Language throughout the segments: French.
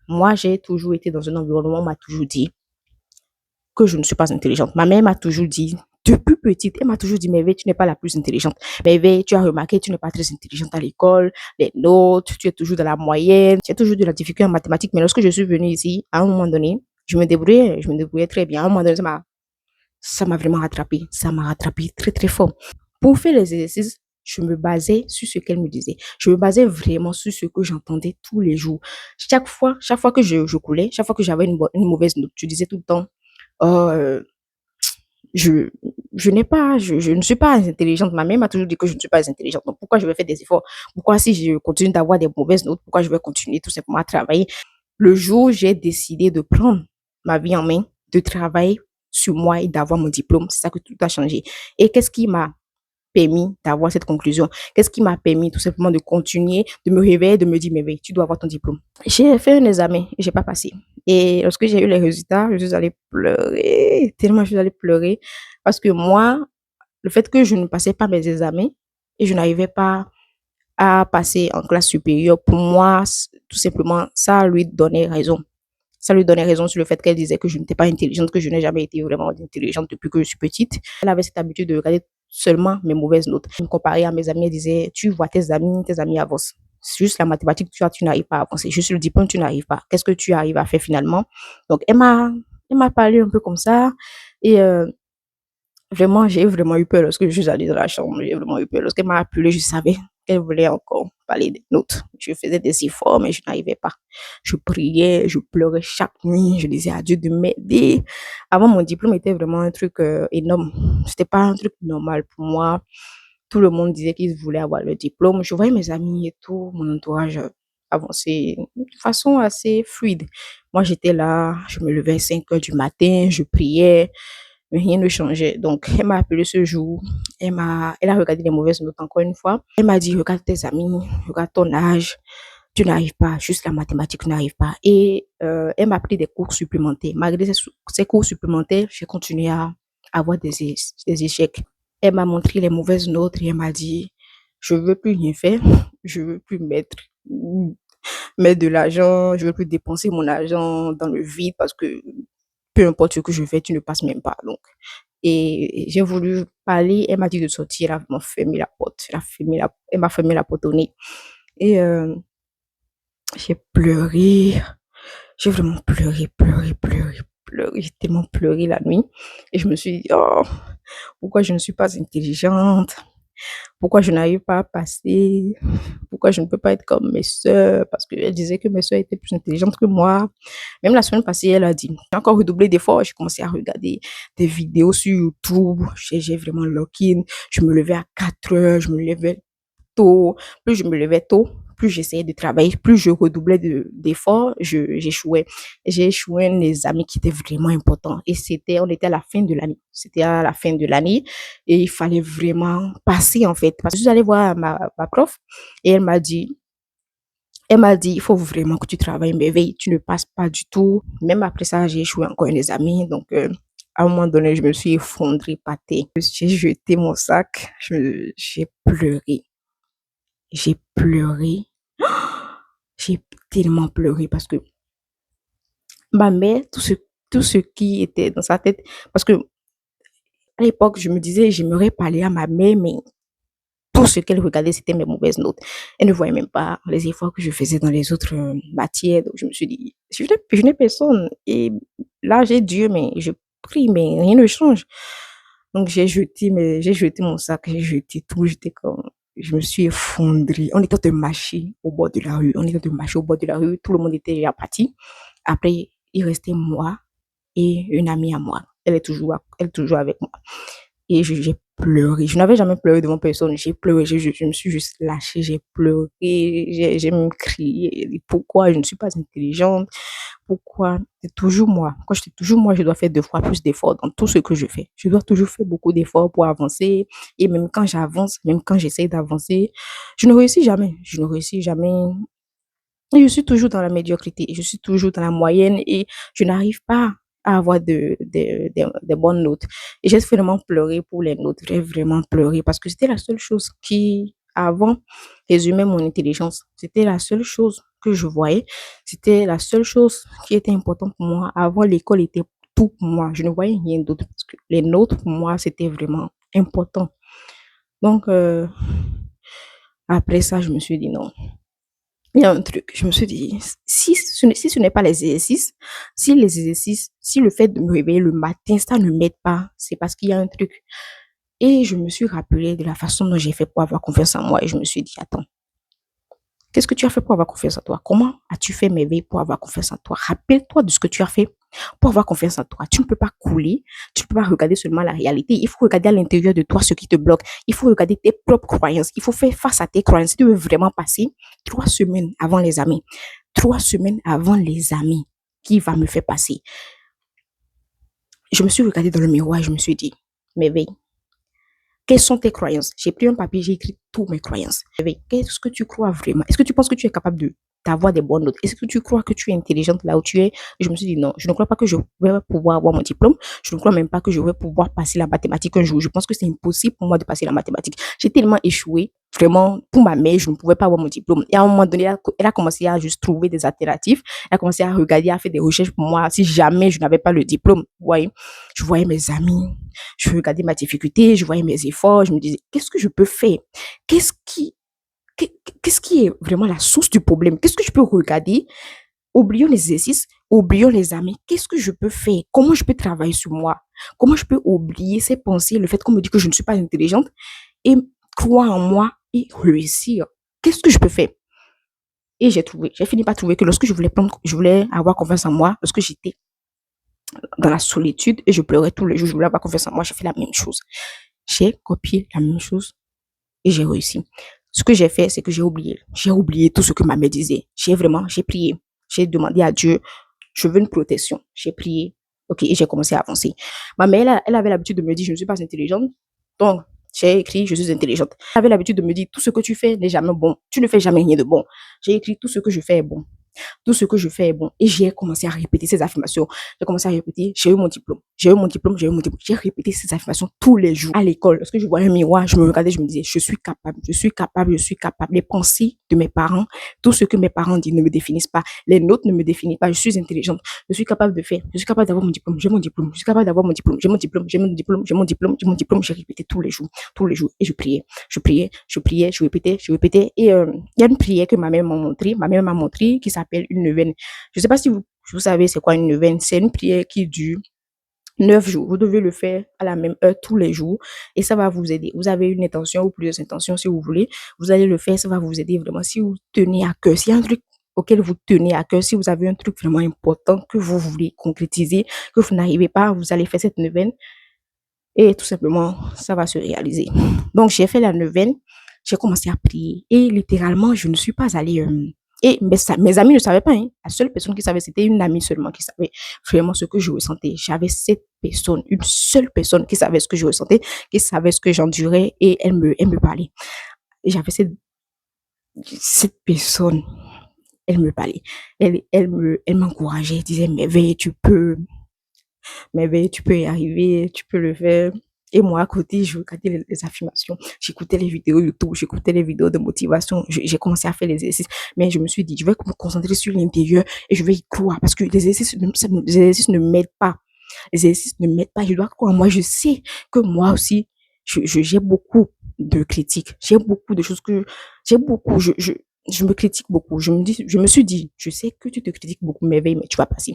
Moi, j'ai toujours été dans un environnement où on m'a toujours dit que je ne suis pas intelligente. Ma mère m'a toujours dit, depuis petite, elle m'a toujours dit, Merveille, tu n'es pas la plus intelligente. Merveille, tu as remarqué, tu n'es pas très intelligente à l'école, les notes, tu es toujours dans la moyenne, tu as toujours de la difficulté en mathématiques. Mais lorsque je suis venue ici, à un moment donné, je me débrouillais très bien. À un moment donné, ça m'a vraiment rattrapé. Ça m'a rattrapé très, très fort. Pour faire les exercices, je me basais sur ce qu'elle me disait. Je me basais vraiment sur ce que j'entendais tous les jours. Chaque fois que je coulais, chaque fois que j'avais une mauvaise note, je disais tout le temps, oh, je, je ne suis pas intelligente. Ma mère m'a toujours dit que je ne suis pas intelligente. Donc, pourquoi je vais faire des efforts? Pourquoi, si je continue d'avoir des mauvaises notes, pourquoi je vais continuer tout simplement à travailler? Le jour où j'ai décidé de prendre ma vie en main, de travailler sur moi et d'avoir mon diplôme, c'est ça que tout a changé. Et qu'est-ce qui m'a permis d'avoir cette conclusion? Qu'est-ce qui m'a permis tout simplement de continuer, de me réveiller, de me dire, mais oui, tu dois avoir ton diplôme. J'ai fait un examen et j'ai pas passé. Et lorsque j'ai eu les résultats, je suis allée pleurer, tellement je suis allée pleurer. Parce que moi, le fait que je ne passais pas mes examens et je n'arrivais pas à passer en classe supérieure, pour moi, tout simplement, ça lui donnait raison. Ça lui donnait raison sur le fait qu'elle disait que je n'étais pas intelligente, que je n'ai jamais été vraiment intelligente depuis que je suis petite. Elle avait cette habitude de regarder seulement mes mauvaises notes. Elle me comparait à mes amis, elle disait, tu vois tes amis avancent. C'est juste la mathématique, tu n'arrives pas à avancer. Juste le diplôme, tu n'arrives pas. Qu'est-ce que tu arrives à faire finalement? Donc, elle m'a parlé un peu comme ça. Et vraiment, j'ai vraiment eu peur lorsque je suis allée dans la chambre. J'ai vraiment eu peur. Lorsqu'elle m'a appelé, je savais qu'elle voulait encore parler des notes. Je faisais des efforts, mais je n'arrivais pas. Je priais, je pleurais chaque nuit. Je disais à Dieu de m'aider. Avant, mon diplôme était vraiment un truc énorme. C'était pas un truc normal pour moi. Tout le monde disait qu'ils voulaient avoir le diplôme. Je voyais mes amis et tout, mon entourage avancer de façon assez fluide. Moi, j'étais là, je me levais à 5 heures du matin, je priais, mais rien ne changeait. Donc, elle m'a appelé ce jour. Elle a regardé les mauvaises notes encore une fois. Elle m'a dit, regarde tes amis, regarde ton âge. Tu n'arrives pas, juste la mathématique, tu n'arrives pas. Et elle m'a pris des cours supplémentaires. Malgré ces cours supplémentaires, j'ai continué à avoir des échecs. Elle m'a montré les mauvaises notes et elle m'a dit, je veux plus rien faire, je veux plus mettre de l'argent, je veux plus dépenser mon argent dans le vide parce que peu importe ce que je fais, tu ne passes même pas. Donc, et j'ai voulu parler, elle m'a dit de sortir, elle a vraiment fermé la porte, elle m'a fermé la porte au nez. Et j'ai pleuré, j'ai vraiment pleuré, pleuré, pleuré, pleuré, j'ai tellement pleuré la nuit. Et je me suis dit, oh, pourquoi je ne suis pas intelligente? Pourquoi je n'arrive pas à passer? Pourquoi je ne peux pas être comme mes sœurs? Parce qu'elle disait que mes sœurs étaient plus intelligentes que moi. Même la semaine passée, elle a dit, j'ai encore redoublé d'efforts. J'ai commencé à regarder des vidéos sur YouTube. J'ai vraiment lock-in. Je me levais à 4 heures. Je me levais tôt. Plus je me levais tôt, plus j'essayais de travailler, plus je redoublais d'efforts, j'échouais. J'ai échoué un examen qui était vraiment important. Et on était à la fin de l'année. C'était à la fin de l'année. Et il fallait vraiment passer, en fait. Parce que je suis allée voir ma prof et elle m'a dit, il faut vraiment que tu travailles, mais veille, tu ne passes pas du tout. Même après ça, j'ai échoué encore un examen. Donc, à un moment donné, je me suis effondrée par terre. J'ai jeté mon sac, j'ai pleuré. J'ai pleuré. J'ai tellement pleuré parce que ma mère, tout ce qui était dans sa tête, parce que à l'époque, je me disais, j'aimerais parler à ma mère, mais tout ce qu'elle regardait, c'était mes mauvaises notes. Elle ne voyait même pas les efforts que je faisais dans les autres matières. Donc, je me suis dit, je n'ai personne. Et là, j'ai Dieu, mais je prie, mais rien ne change. Donc, j'ai jeté mon sac, j'ai jeté tout. J'étais comme, je me suis effondrée. On était en train de marcher au bord de la rue. On était en train de marcher au bord de la rue. Tout le monde était déjà parti. Après, il restait moi et une amie à moi. Elle est toujours avec moi. Et j'ai pleuré. Je n'avais jamais pleuré devant personne. J'ai pleuré. Je me suis juste lâchée. J'ai pleuré. J'ai même crié. Pourquoi je ne suis pas intelligente? Pourquoi c'est toujours moi? Quand je dis toujours moi, je dois faire 2 fois plus d'efforts dans tout ce que je fais. Je dois toujours faire beaucoup d'efforts pour avancer. Et même quand j'avance, même quand j'essaie d'avancer, je ne réussis jamais. Je ne réussis jamais. Et je suis toujours dans la médiocrité. Je suis toujours dans la moyenne et je n'arrive pas à avoir des bonnes notes. Et j'ai vraiment pleuré pour les notes. J'ai vraiment pleuré parce que c'était la seule chose qui avant résumer mon intelligence. C'était la seule chose que je voyais. C'était la seule chose qui était importante pour moi. Avant, l'école était tout pour moi. Je ne voyais rien d'autre parce que les notes, pour moi, c'était vraiment important. Donc, après ça, je me suis dit non. Il y a un truc, je me suis dit, si ce n'est pas les exercices, si le fait de me réveiller le matin, ça ne m'aide pas, c'est parce qu'il y a un truc. Et je me suis rappelé de la façon dont j'ai fait pour avoir confiance en moi et je me suis dit, attends, qu'est-ce que tu as fait pour avoir confiance en toi? Comment as-tu fait merveille pour avoir confiance en toi? Rappelle-toi de ce que tu as fait pour avoir confiance en toi. Tu ne peux pas couler, tu ne peux pas regarder seulement la réalité. Il faut regarder à l'intérieur de toi ce qui te bloque. Il faut regarder tes propres croyances. Il faut faire face à tes croyances. Si tu veux vraiment passer 3 semaines avant les amis, 3 semaines avant les amis qui va me faire passer. Je me suis regardée dans le miroir et je me suis dit, merveille, quelles sont tes croyances? J'ai pris un papier, j'ai écrit toutes mes croyances. Qu'est-ce que tu crois vraiment? Est-ce que tu penses que tu es capable d'avoir des bonnes notes? Est-ce que tu crois que tu es intelligente là où tu es? Et je me suis dit non, je ne crois pas que je vais pouvoir avoir mon diplôme. Je ne crois même pas que je vais pouvoir passer la mathématique un jour. Je pense que c'est impossible pour moi de passer la mathématique. J'ai tellement échoué. Vraiment, pour ma mère, je ne pouvais pas avoir mon diplôme. Et à un moment donné, elle a commencé à juste trouver des alternatives. Elle a commencé à regarder, à faire des recherches pour moi. Si jamais je n'avais pas le diplôme, vous voyez, je voyais mes amis, je regardais ma difficulté, je voyais mes efforts, je me disais, qu'est-ce que je peux faire? Qu'est-ce qui, qu'est-ce qui est vraiment la source du problème? Qu'est-ce que je peux regarder? Oublions les exercices, oublions les amis. Qu'est-ce que je peux faire? Comment je peux travailler sur moi? Comment je peux oublier ces pensées, le fait qu'on me dit que je ne suis pas intelligente et croire en moi et réussir? Qu'est-ce que je peux faire? Et j'ai fini par trouver que lorsque je voulais avoir confiance en moi, lorsque j'étais dans la solitude et je pleurais tous les jours, je voulais avoir confiance en moi, j'ai fait la même chose. J'ai copié la même chose et j'ai réussi. Ce que j'ai fait, c'est que j'ai oublié tout ce que ma mère disait. J'ai prié. J'ai demandé à Dieu, je veux une protection. J'ai prié. Ok, et j'ai commencé à avancer. Ma mère, elle avait l'habitude de me dire, je ne suis pas intelligente. Donc, j'ai écrit, je suis intelligente. Elle avait l'habitude de me dire, tout ce que tu fais n'est jamais bon. Tu ne fais jamais rien de bon. J'ai écrit, tout ce que je fais est bon. Tout ce que je fais est bon. Et j'ai commencé à répéter ces affirmations. J'ai commencé à répéter, j'ai eu mon diplôme. J'ai eu mon diplôme, j'ai eu mon diplôme. J'ai répété ces affirmations tous les jours. À l'école, lorsque je voyais un miroir, je me regardais, je me disais, je suis capable, je suis capable, je suis capable. Les pensées de mes parents, tout ce que mes parents disent ne me définissent pas. Les notes ne me définissent pas. Je suis intelligente. Je suis capable de faire. Je suis capable d'avoir mon diplôme. J'ai mon diplôme. Je suis capable d'avoir mon diplôme. J'ai mon diplôme. J'ai mon diplôme. J'ai mon diplôme. J'ai mon diplôme. J'ai répété tous les jours. Tous les jours. Et je priais. Je priais. Je priais. Je répétais. Je répétais. Et il y a une prière que ma mère m'a montrée. Ma mère m'a montré qui s'appelle une neuvaine. Je ne sais pas si vous savez c'est quoi une neuvaine. C'est une prière qui dure 9 jours. Vous devez le faire à la même heure tous les jours et ça va vous aider. Vous avez une intention ou plusieurs intentions si vous voulez. Vous allez le faire, ça va vous aider vraiment. Si vous tenez à cœur, s'il y a un truc auquel vous tenez à cœur, si vous avez un truc vraiment important que vous voulez concrétiser, que vous n'arrivez pas, vous allez faire cette neuvaine et tout simplement, ça va se réaliser. Donc, j'ai fait la neuvaine, j'ai commencé à prier et littéralement, je ne suis pas allée et mes amis ne savaient pas. Hein. La seule personne qui savait, c'était une amie seulement qui savait vraiment ce que je ressentais. J'avais cette personne, une seule personne qui savait ce que je ressentais, qui savait ce que j'endurais et elle me parlait. Et j'avais cette personne, elle me parlait. Elle m'encourageait, elle disait, mais tu peux y arriver, tu peux le faire. Et moi, à côté, je regardais les affirmations, j'écoutais les vidéos YouTube, j'écoutais les vidéos de motivation, j'ai commencé à faire les exercices. Mais je me suis dit, je vais me concentrer sur l'intérieur et je vais y croire parce que les exercices ne m'aident pas. Les exercices ne m'aident pas. Je dois croire. Moi, je sais que moi aussi, j'ai beaucoup de critiques. J'ai beaucoup de choses j'ai beaucoup, je me critique beaucoup. Je me suis dit, je sais que tu te critiques beaucoup, mais tu vas passer.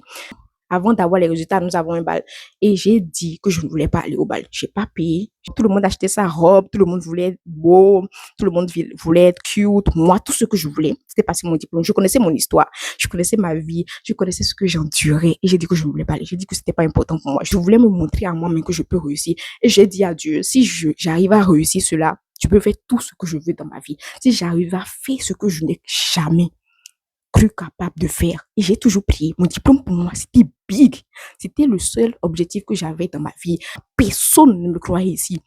Avant d'avoir les résultats, nous avons un bal. Et j'ai dit que je ne voulais pas aller au bal. J'ai pas payé. Tout le monde achetait sa robe. Tout le monde voulait être beau. Tout le monde voulait être cute. Moi, tout ce que je voulais, c'était passer mon diplôme. Je connaissais mon histoire. Je connaissais ma vie. Je connaissais ce que j'endurais. Et j'ai dit que je ne voulais pas aller. J'ai dit que c'était pas important pour moi. Je voulais me montrer à moi-même que je peux réussir. Et j'ai dit à Dieu, si j'arrive à réussir cela, tu peux faire tout ce que je veux dans ma vie. Si j'arrive à faire ce que je n'ai jamais cru capable de faire. Et j'ai toujours prié. Mon diplôme pour moi, c'était big. C'était le seul objectif que j'avais dans ma vie. Personne ne me croyait ici.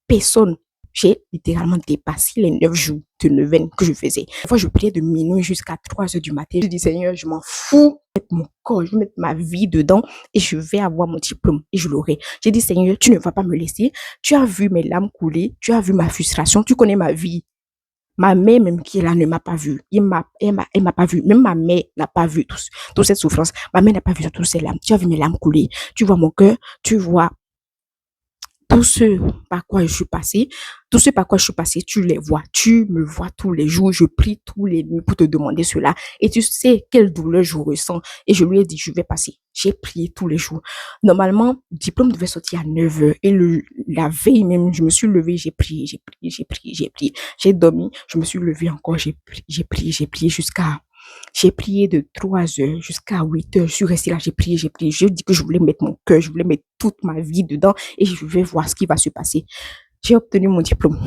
Personne. J'ai littéralement dépassé les 9 jours de neuvaine que je faisais. Des fois, je priais de minuit jusqu'à 3 heures du matin. Je dis, Seigneur, je m'en fous. Je vais mettre mon corps, je vais mettre ma vie dedans et je vais avoir mon diplôme et je l'aurai. J'ai dit, Seigneur, tu ne vas pas me laisser. Tu as vu mes larmes couler. Tu as vu ma frustration. Tu connais ma vie. Ma mère même qui est là ne m'a pas vu. Elle m'a pas vu. Même ma mère n'a pas vu toute cette souffrance. Ma mère n'a pas vu toutes ces larmes. Tu as vu mes larmes couler. Tu vois mon cœur. Tu vois tout ce par quoi je suis passée, tout ce par quoi je suis passée, tu les vois, tu me vois tous les jours, je prie tous les nuits pour te demander cela, et tu sais quelle douleur je ressens, et je lui ai dit, je vais passer. J'ai prié tous les jours. Normalement, le diplôme devait sortir à 9 heures, et la veille même, je me suis levée, j'ai prié, j'ai dormi, je me suis levée encore, j'ai prié j'ai prié de 3 heures jusqu'à 8 heures. Je suis restée là, j'ai prié, j'ai prié. Je dis que je voulais mettre mon cœur, je voulais mettre toute ma vie dedans et je vais voir ce qui va se passer. J'ai obtenu mon diplôme.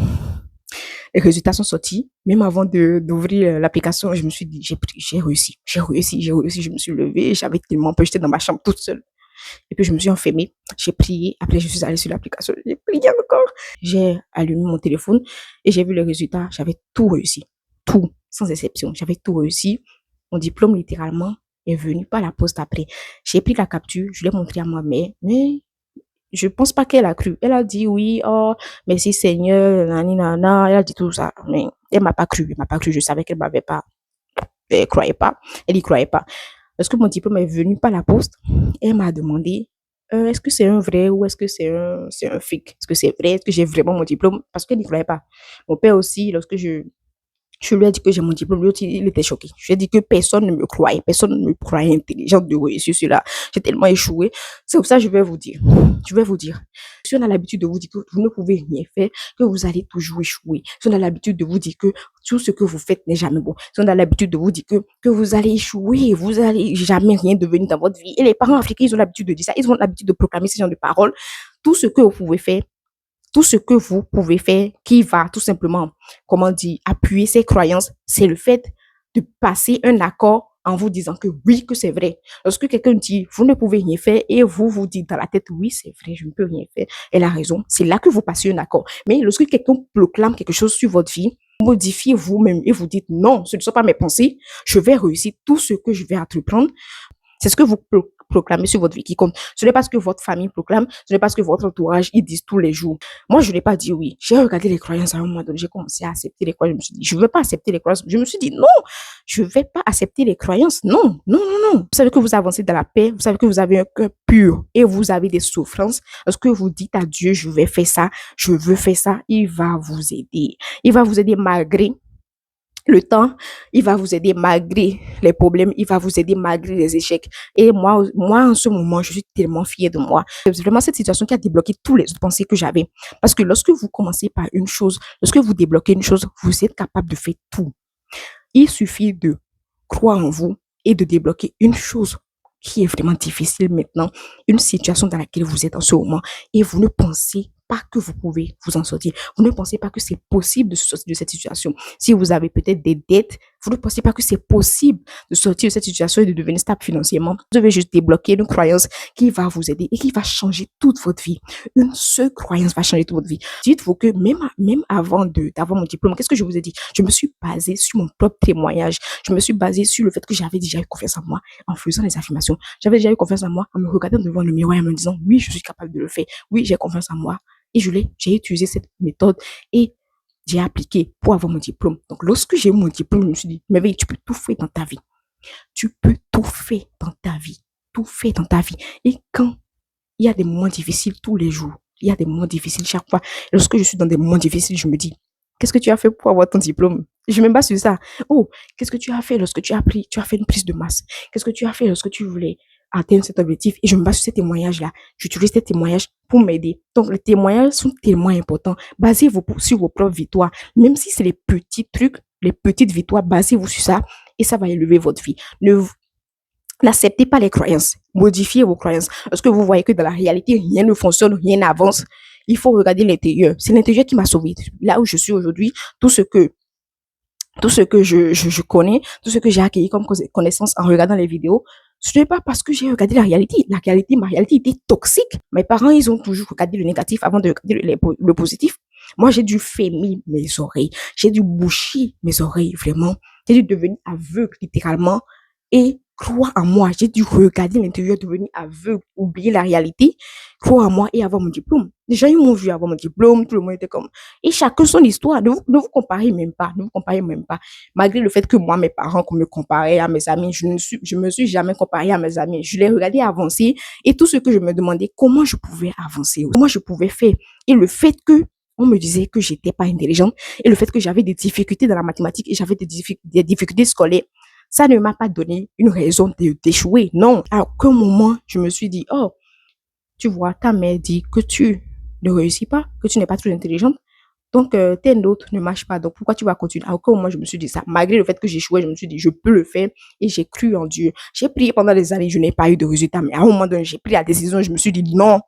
Les résultats sont sortis. Même avant d'ouvrir l'application, je me suis dit, j'ai réussi, j'ai réussi, j'ai réussi. Je me suis levée, j'avais tellement peur, j'étais dans ma chambre toute seule. Et puis je me suis enfermée, j'ai prié. Après, je suis allée sur l'application, j'ai prié encore. J'ai allumé mon téléphone et j'ai vu les résultats. J'avais tout réussi, tout, sans exception. J'avais tout réussi. Mon diplôme, littéralement, est venu par la poste après. J'ai pris la capture, je l'ai montré à ma mère, mais je pense pas qu'elle a cru. Elle a dit oui, oh, merci Seigneur, nani, nana, elle a dit tout ça, mais elle m'a pas cru, elle m'a pas cru. Je savais qu'elle m'avait pas, elle croyait pas, elle y croyait pas. Lorsque mon diplôme est venu par la poste, elle m'a demandé, est-ce que c'est un vrai ou est-ce que c'est un fake? Est-ce que c'est vrai? Est-ce que j'ai vraiment mon diplôme? Parce qu'elle n'y croyait pas. Mon père aussi, lorsque je lui ai dit que j'ai mon diplôme, lui aussi, il était choqué. Je lui ai dit que personne ne me croyait, personne ne me croyait intelligente de réussir cela. J'ai tellement échoué. C'est pour ça que je vais vous dire. Si on a l'habitude de vous dire que vous ne pouvez rien faire, que vous allez toujours échouer. Si on a l'habitude de vous dire que tout ce que vous faites n'est jamais bon. Si on a l'habitude de vous dire que vous allez échouer, vous allez jamais rien devenir dans votre vie. Et les parents africains, ils ont l'habitude de dire ça. Ils ont l'habitude de proclamer ce genre de paroles. Tout ce que vous pouvez faire, tout ce que vous pouvez faire qui va tout simplement, comment dire, appuyer ces croyances, c'est le fait de passer un accord en vous disant que oui, que c'est vrai. Lorsque quelqu'un dit, vous ne pouvez rien faire et vous vous dites dans la tête, oui, c'est vrai, je ne peux rien faire, elle a raison, c'est là que vous passez un accord. Mais lorsque quelqu'un proclame quelque chose sur votre vie, modifiez vous-même et vous dites, non, ce ne sont pas mes pensées, je vais réussir tout ce que je vais entreprendre. C'est ce que vous proclamez sur votre vie qui compte. Ce n'est pas ce que votre famille proclame, ce n'est pas ce que votre entourage ils disent tous les jours. Moi, je n'ai pas dit oui. J'ai regardé les croyances à un moment donné, j'ai commencé à accepter les croyances. Je me suis dit, je ne veux pas accepter les croyances. Je me suis dit, non, je ne vais pas accepter les croyances. Non, non, non, non. Vous savez que vous avancez dans la paix, vous savez que vous avez un cœur pur et vous avez des souffrances. Lorsque vous dites à Dieu, je vais faire ça, je veux faire ça, il va vous aider. Il va vous aider malgré le temps, il va vous aider malgré les problèmes, il va vous aider malgré les échecs. Et moi, en ce moment, je suis tellement fière de moi. C'est vraiment cette situation qui a débloqué tous les autres pensées que j'avais. Parce que lorsque vous commencez par une chose, lorsque vous débloquez une chose, vous êtes capable de faire tout. Il suffit de croire en vous et de débloquer une chose qui est vraiment difficile maintenant, une situation dans laquelle vous êtes en ce moment et vous ne pensez pas que vous pouvez vous en sortir. Vous ne pensez pas que c'est possible de se sortir de cette situation. Si vous avez peut-être des dettes, vous ne pensez pas que c'est possible de sortir de cette situation et de devenir stable financièrement. Vous devez juste débloquer une croyance qui va vous aider et qui va changer toute votre vie. Une seule croyance va changer toute votre vie. Dites-vous que même avant d'avoir mon diplôme, qu'est-ce que je vous ai dit? Je me suis basée sur mon propre témoignage. Je me suis basée sur le fait que j'avais déjà eu confiance en moi en faisant les affirmations. J'avais déjà eu confiance en moi en me regardant devant le miroir et en me disant, oui, je suis capable de le faire. Oui, j'ai confiance en moi. Et j'ai utilisé cette méthode et j'ai appliqué pour avoir mon diplôme. Donc, lorsque j'ai eu mon diplôme, je me suis dit, mais tu peux tout faire dans ta vie. Tu peux tout faire dans ta vie. Tout faire dans ta vie. Et quand il y a des moments difficiles tous les jours, il y a des moments difficiles chaque fois. Et lorsque je suis dans des moments difficiles, je me dis, qu'est-ce que tu as fait pour avoir ton diplôme? Je me base sur ça. Oh, qu'est-ce que tu as fait lorsque tu as fait une prise de masse? Qu'est-ce que tu as fait lorsque tu voulais atteindre cet objectif? Et je me base sur ces témoignages-là. J'utilise ces témoignages pour m'aider. Donc, les témoignages sont tellement importants. Basez-vous sur vos propres victoires. Même si c'est les petits trucs, les petites victoires, basez-vous sur ça et ça va élever votre vie. N'acceptez pas les croyances. Modifiez vos croyances. Lorsque vous voyez que dans la réalité, rien ne fonctionne, rien n'avance, il faut regarder l'intérieur. C'est l'intérieur qui m'a sauvé. Là où je suis aujourd'hui, tout ce que je connais, tout ce que j'ai acquis comme connaissance en regardant les vidéos, ce n'est pas parce que j'ai regardé la réalité. Ma réalité était toxique. Mes parents, ils ont toujours regardé le négatif avant de regarder le positif. Moi, j'ai dû fermer mes oreilles. J'ai dû boucher mes oreilles, vraiment. J'ai dû devenir aveugle, littéralement. Et croire en moi. J'ai dû regarder l'intérieur, devenir aveugle, oublier la réalité, croire en moi et avoir mon diplôme. Les gens, ils m'ont vu avoir mon diplôme, tout le monde était comme... Et chacun son histoire. Ne vous comparez même pas. Ne vous comparez même pas. Malgré le fait que moi, mes parents, qu'on me comparait à mes amis, je me suis jamais comparée à mes amis. Je les regardais avancer et tout ce que je me demandais, comment je pouvais avancer, comment je pouvais faire. Et le fait que on me disait que j'étais pas intelligente et le fait que j'avais des difficultés dans la mathématique et j'avais des difficultés scolaires, ça ne m'a pas donné une raison d'échouer. Non. À aucun moment, je me suis dit, oh, tu vois, ta mère dit que tu ne réussis pas, que tu n'es pas très intelligente. Donc, tes notes ne marchent pas. Donc, pourquoi tu vas continuer? À aucun moment, je me suis dit ça. Malgré le fait que j'échouais, je me suis dit, je peux le faire. Et j'ai cru en Dieu. J'ai prié pendant des années, je n'ai pas eu de résultat. Mais à un moment donné, j'ai pris la décision, je me suis dit, non,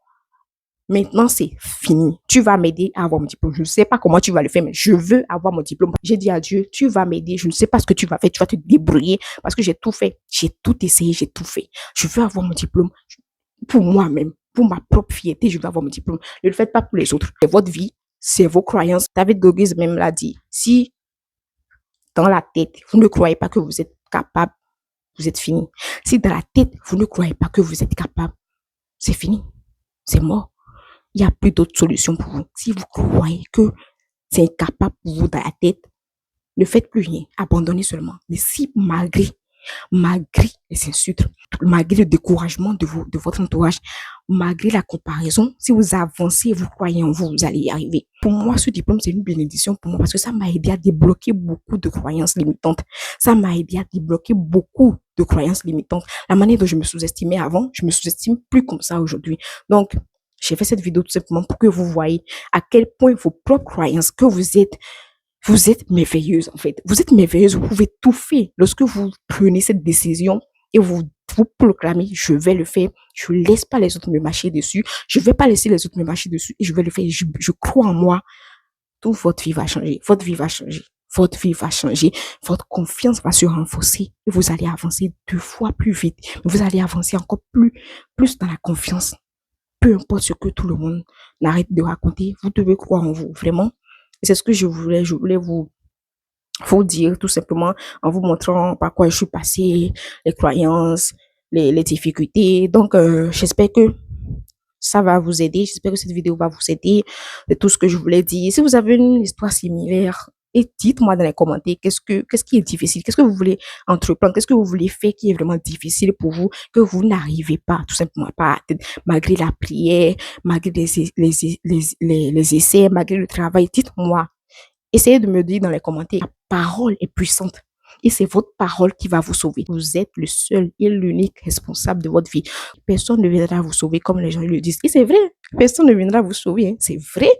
maintenant, c'est fini. Tu vas m'aider à avoir mon diplôme. Je ne sais pas comment tu vas le faire, mais je veux avoir mon diplôme. J'ai dit à Dieu, tu vas m'aider. Je ne sais pas ce que tu vas faire. Tu vas te débrouiller parce que j'ai tout fait. J'ai tout essayé, j'ai tout fait. Je veux avoir mon diplôme pour moi-même, pour ma propre fierté. Je veux avoir mon diplôme. Ne le faites pas pour les autres. C'est votre vie, c'est vos croyances. David Goggins même l'a dit. Si dans la tête, vous ne croyez pas que vous êtes capable, vous êtes fini. Si dans la tête, vous ne croyez pas que vous êtes capable, c'est fini. C'est mort. Il n'y a plus d'autre solution pour vous. Si vous croyez que c'est incapable pour vous dans la tête, ne faites plus rien. Abandonnez seulement. Mais si malgré les insultes, malgré le découragement de votre entourage, malgré la comparaison, si vous avancez, vous croyez en vous, vous allez y arriver. Pour moi, ce diplôme, c'est une bénédiction pour moi parce que ça m'a aidé à débloquer beaucoup de croyances limitantes. Ça m'a aidé à débloquer beaucoup de croyances limitantes. La manière dont je me sous-estimais avant, je me sous-estime plus comme ça aujourd'hui. Donc, j'ai fait cette vidéo tout simplement pour que vous voyez à quel point vos propres croyances que vous êtes merveilleuse en fait. Vous êtes merveilleuse, vous pouvez tout faire. Lorsque vous prenez cette décision et vous proclamez, je vais le faire, je ne laisse pas les autres me marcher dessus, je ne vais pas laisser les autres me marcher dessus et je vais le faire. Je crois en moi. Toute votre vie va changer. Votre vie va changer. Votre vie va changer. Votre confiance va se renforcer et vous allez avancer 2 fois plus vite. Vous allez avancer encore plus dans la confiance. Peu importe ce que tout le monde n'arrête de raconter, vous devez croire en vous, vraiment. Et c'est ce que je voulais vous dire tout simplement en vous montrant par quoi je suis passée, les croyances, les difficultés. Donc, j'espère que ça va vous aider. J'espère que cette vidéo va vous aider. C'est tout ce que je voulais dire. Si vous avez une histoire similaire, et dites-moi dans les commentaires qu'est-ce qui est difficile, qu'est-ce que vous voulez entreprendre, qu'est-ce que vous voulez faire qui est vraiment difficile pour vous, que vous n'arrivez pas tout simplement pas, malgré la prière, malgré les essais, malgré le travail. Dites-moi. Essayez de me dire dans les commentaires. La parole est puissante. Et c'est votre parole qui va vous sauver. Vous êtes le seul et l'unique responsable de votre vie. Personne ne viendra vous sauver comme les gens le disent. Et c'est vrai. Personne ne viendra vous sauver. Hein. C'est vrai.